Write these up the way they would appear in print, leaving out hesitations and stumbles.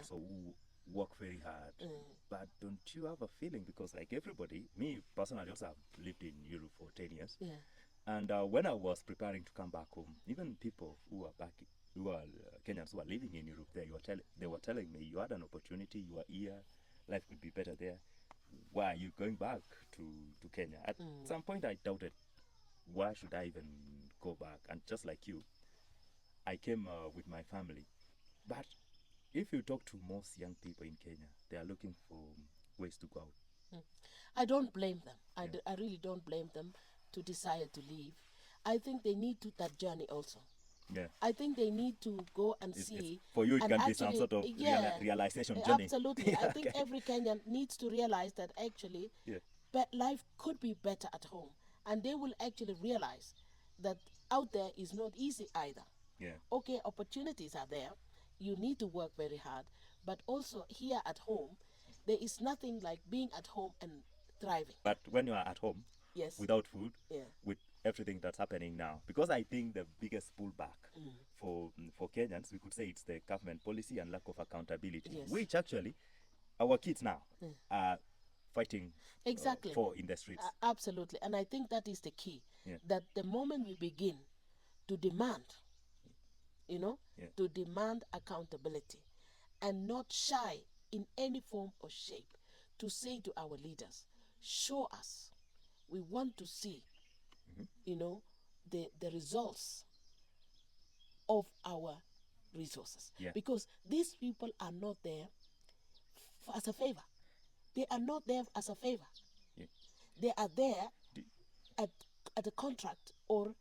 also who work very hard. But don't you have a feeling, because like everybody, me personally also have lived in Europe for 10 years. Yeah. And when I was preparing to come back home, even people who are back, who are Kenyans who are living in Europe, they were telling me, you had an opportunity, you are here, life could be better there. Why are you going back to Kenya? At some point, I doubted, why should I even go back? And just like you, I came with my family. But if you talk to most young people in Kenya, they are looking for ways to go out. I don't blame them. I really don't blame them to decide to leave. I think they need to that journey also. Yeah. I think they need to go and see. For you, it and can actually, be some sort of realization journey. Absolutely. I think every Kenyan needs to realize that actually life could be better at home. And they will actually realize that out there is not easy either. Yeah. Okay, opportunities are there. You need to work very hard. But also here at home, there is nothing like being at home and thriving. But when you are at home, Yes. without food, Yeah. with everything that's happening now, because I think the biggest pullback for Kenyans, we could say it's the government policy and lack of accountability, Yes. which actually our kids now are fighting Exactly. for in the streets. Absolutely. And I think that is the key. Yeah. That the moment we begin to demand, to demand accountability and not shy in any form or shape to say to our leaders, show us. We want to see, the results of our resources. Yeah. Because these people are not there as a favor. They are not there as a favor. Yeah. They are there at a contract or,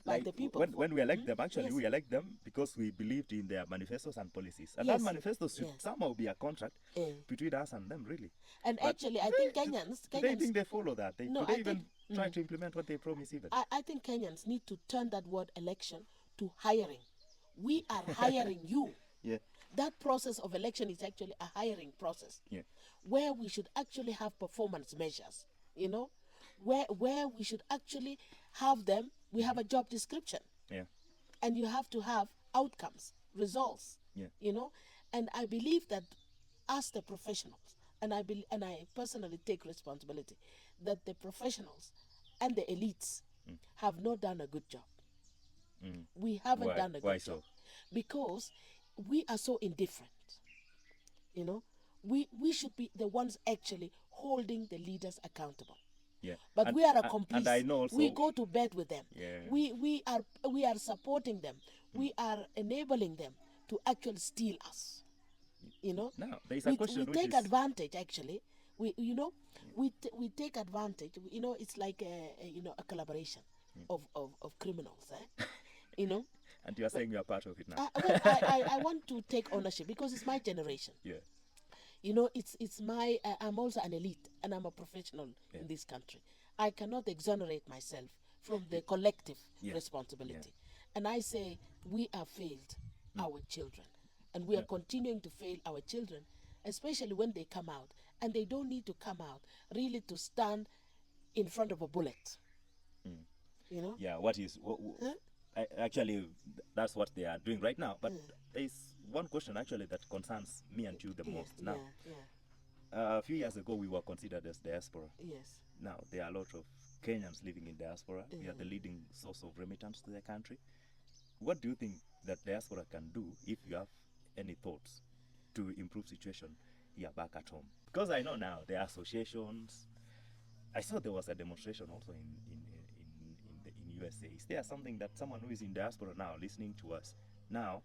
by like the people. When we elect them, actually, Yes. we elect them because we believed in their manifestos and policies. And Yes. that manifesto should somehow be a contract between us and them, really. And But actually, I think Kenyans... Do they think they follow that? No, do they I even think- try to implement what they promise even? I think Kenyans need to turn that word election to hiring. We are hiring you. Yeah. That process of election is actually a hiring process. Yeah. Where we should actually have performance measures, where we should actually have them. We have a job description. Yeah. And you have to have outcomes, results. Yeah. And I believe that as the professionals, and I personally take responsibility that the professionals and the elites have not done a good job. We haven't done a good job because we are so indifferent. We should be the ones actually holding the leaders accountable. Yeah. But we are a complice. And I know also, we go to bed with them. Yeah. We are supporting them. We are enabling them to actually steal us. Now there is a question we take advantage actually. We take advantage. It's like a collaboration of criminals. And you are saying you are part of it now. I want to take ownership because it's my generation. Yeah. It's my I'm also an elite and I'm a professional in this country. I cannot exonerate myself from the collective responsibility. And I say we have failed our children, and we are continuing to fail our children, especially when they come out, and they don't need to come out really to stand in front of a bullet. Yeah, actually, that's what they are doing right now. But there is one question actually that concerns me and you the most now. A few years ago, we were considered as diaspora. Yes. Now, there are a lot of Kenyans living in diaspora. We are the leading source of remittance to the country. What do you think that diaspora can do, if you have any thoughts, to improve situation here back at home? Because I know now there are associations. I saw there was a demonstration also in USA. Is there something that someone who is in diaspora now listening to us now,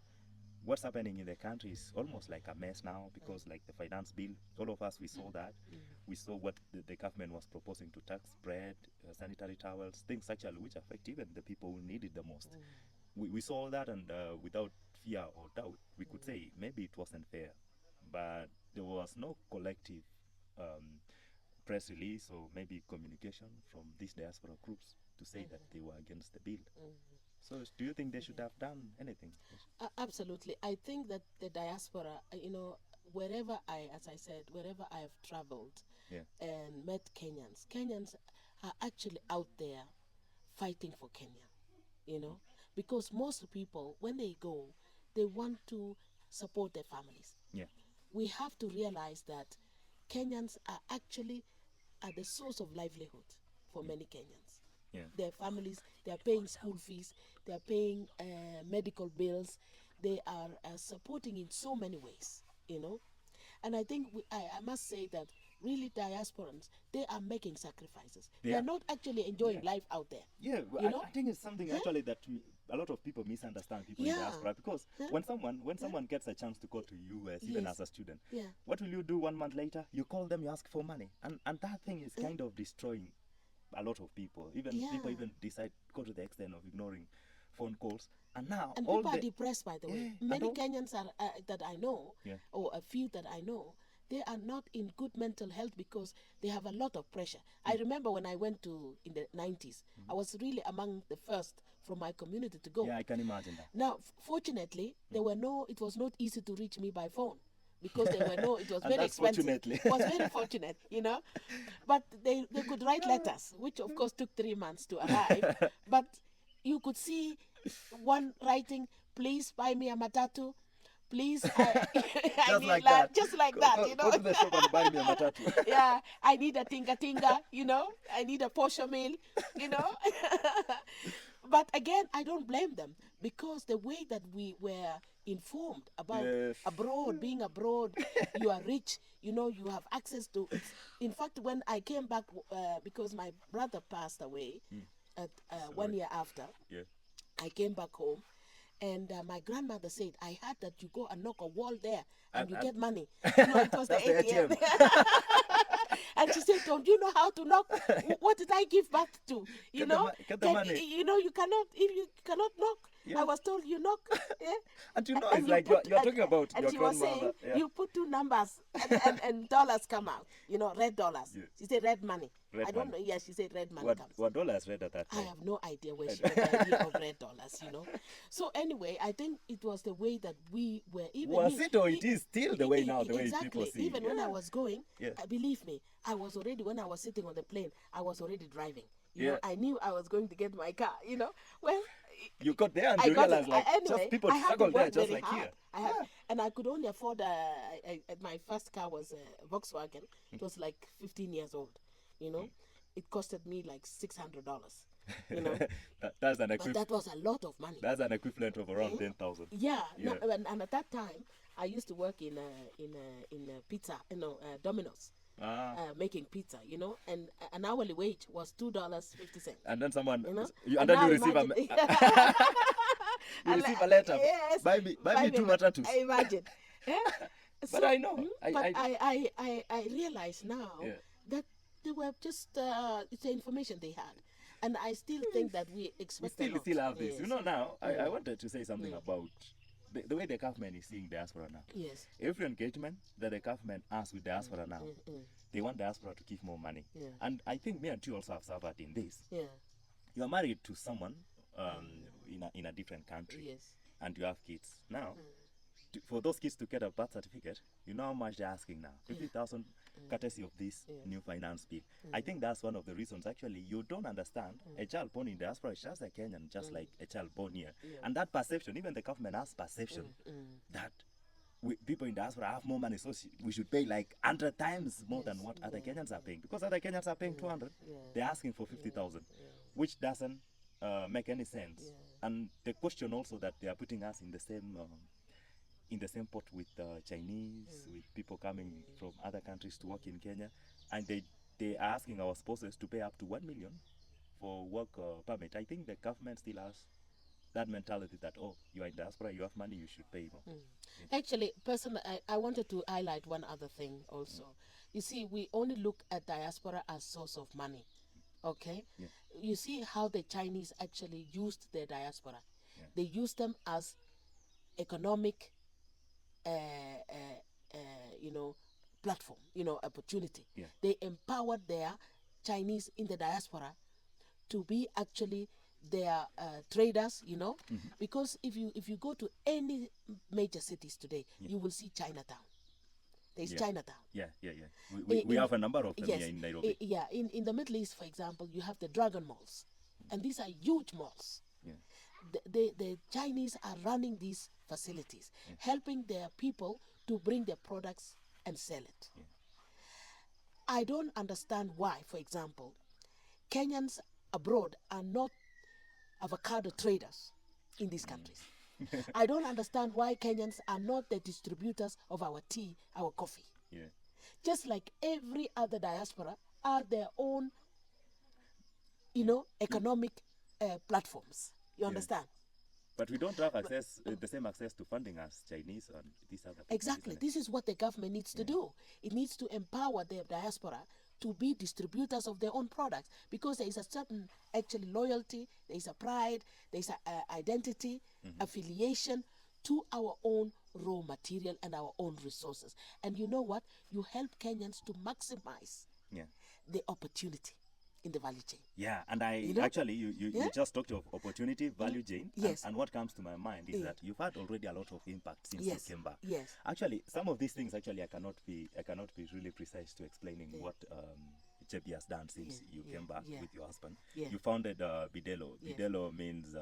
what's happening in the country is almost like a mess now, because like the finance bill, all of us, we saw that. We saw what the government was proposing to tax bread, sanitary towels, things actually which affect even the people who need it the most. We saw all that, and without fear or doubt, we could say maybe it wasn't fair, but there was no collective press release or maybe communication from these diaspora groups to say that they were against the bill. So do you think they should have done anything? Absolutely. I think that the diaspora, wherever as I said, wherever I have traveled and met Kenyans are actually out there fighting for Kenya, because most people, when they go, they want to support their families. Yeah. We have to realize that Kenyans are actually at the source of livelihood for many Kenyans. Yeah. Their families, they are paying school fees, they are paying medical bills, they are supporting in so many ways, you know. And I think I must say that really diasporans, they are making sacrifices. They are not actually enjoying life out there. Yeah, you know? I think it's something actually that a lot of people misunderstand people in diaspora, because when someone gets a chance to go to US, even as a student, what will you do 1 month later? You call them, you ask for money, and that thing is kind of destroying a lot of people. People even decide go to the extent of ignoring phone calls, and now and people are depressed, by the way. Many Kenyans are that I know, or a few that I know, they are not in good mental health because they have a lot of pressure. I remember when I went to in the 90s, I was really among the first from my community to go. Yeah, I can imagine that. Now, fortunately, it was not easy to reach me by phone, because it was very expensive. It was very fortunate, you know. But they could write letters, which of course took 3 months to arrive. But you could see one writing, please buy me a matatu. Please, I need like that. Just like that, you know. Go to the shop and buy me a matatu. Yeah, I need a tinga, you know. I need a posho meal, you know. But again, I don't blame them, because the way that we were informed about being abroad, you are rich, you know, you have access to. In fact, when I came back, because my brother passed away at 1 year after, I came back home. And my grandmother said, I heard that you go and knock a wall there and you get money. You know, it was the ATM. And she said, don't you know how to knock? What did I give birth to? You know, get the money. You know, you cannot knock. I was told you knock. Yeah? And you know, it's like you're talking about and your she grandmother. was saying, you put 2 numbers and dollars come out. You know, red dollars. Yeah. She said red money. I don't know. Yeah, she said red money comes. What dollars red at that time? I have no idea where she got the idea of red dollars, you know. So anyway, I think it was the way that we were. It or it is still the way now, the way people see. Even when I was going, believe me, when I was sitting on the plane, I was already driving. You know, I knew I was going to get my car, you know. Well, you got there and you realized, like, anyway, just people struggle there, just like hard. here. And I could only afford, my first car was a Volkswagen. It was like 15 years old, you know. It costed me like $600, you know. But that was a lot of money. That's an equivalent of around 10,000. Yeah. No, and at that time, I used to work in pizza, you know, Domino's. Making pizza, you know, and an hourly wage was $2.50. And then someone, you know, and then you receive a letter. Yes, buy me 2 matatus. I imagine. Yeah. But I know. I realize now that they were just it's the information they had, and I still think that we expect. We still have this. You know, now I wanted to say something about the way the government is seeing diaspora now. Yes. Every engagement that the government has with diaspora now, they want diaspora to give more money. Yeah. And I think me and you also have suffered in this. Yeah. You are married to someone in a different country. Yes. And you have kids. Now, for those kids to get a birth certificate, you know how much they're asking now? 50,000 courtesy of this new finance bill. I think that's one of the reasons, actually, you don't understand. A child born in diaspora is just a Kenyan, just like a child born here. And that perception, even the government has perception that people in diaspora have more money, so we should pay like 100 times more than what other Kenyans are paying. Because other Kenyans are paying 200, they're asking for 50,000, which doesn't make any sense. And the question also that they are putting us in the same pot with Chinese, with people coming from other countries to work in Kenya, and they are asking our spouses to pay up to 1 million for work permit. I think the government still has that mentality that, oh, you are in diaspora, you have money, you should pay more. Actually, personally, I wanted to highlight one other thing also. You see, we only look at diaspora as source of money, okay? You see how the Chinese actually used their diaspora. They used them as economic you know, platform, you know, opportunity. They empowered their Chinese in the diaspora to be actually their traders, you know, because if you go to any major cities today, you will see Chinatown. There's Chinatown. We have a number of them here in Nairobi. In the Middle East, for example, you have the Dragon Malls, and these are huge malls. The Chinese are running these facilities, helping their people to bring their products and sell it. I don't understand why, for example, Kenyans abroad are not avocado traders in these countries. I don't understand why Kenyans are not the distributors of our tea, our coffee. Just like every other diaspora are their own, economic platforms. You understand? But we don't have access, the same access to funding as Chinese and these other people. Exactly. This is what the government needs to do. It needs to empower the diaspora to be distributors of their own products, because there is a certain actually loyalty, there is a pride, there is a identity, affiliation to our own raw material and our own resources. And you know what? You help Kenyans to maximize the opportunity in the value chain. Yeah, and actually, you just talked of opportunity, value chain, and what comes to my mind is that you've had already a lot of impact since you came back. Actually, some of these things, actually, I cannot be really precise to explaining what Jebby has done since you came back with your husband. You founded Bdelo. Bdelo means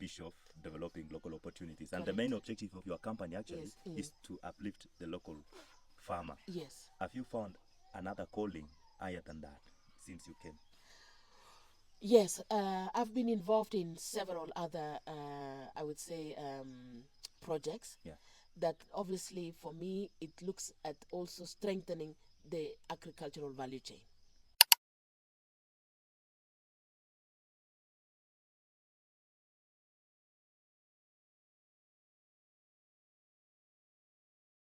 Bischof, developing local opportunities. And the main objective of your company actually is to uplift the local farmer. Have you found another calling higher than that since you came? Yes, I've been involved in several other, I would say, projects that obviously for me, it looks at also strengthening the agricultural value chain.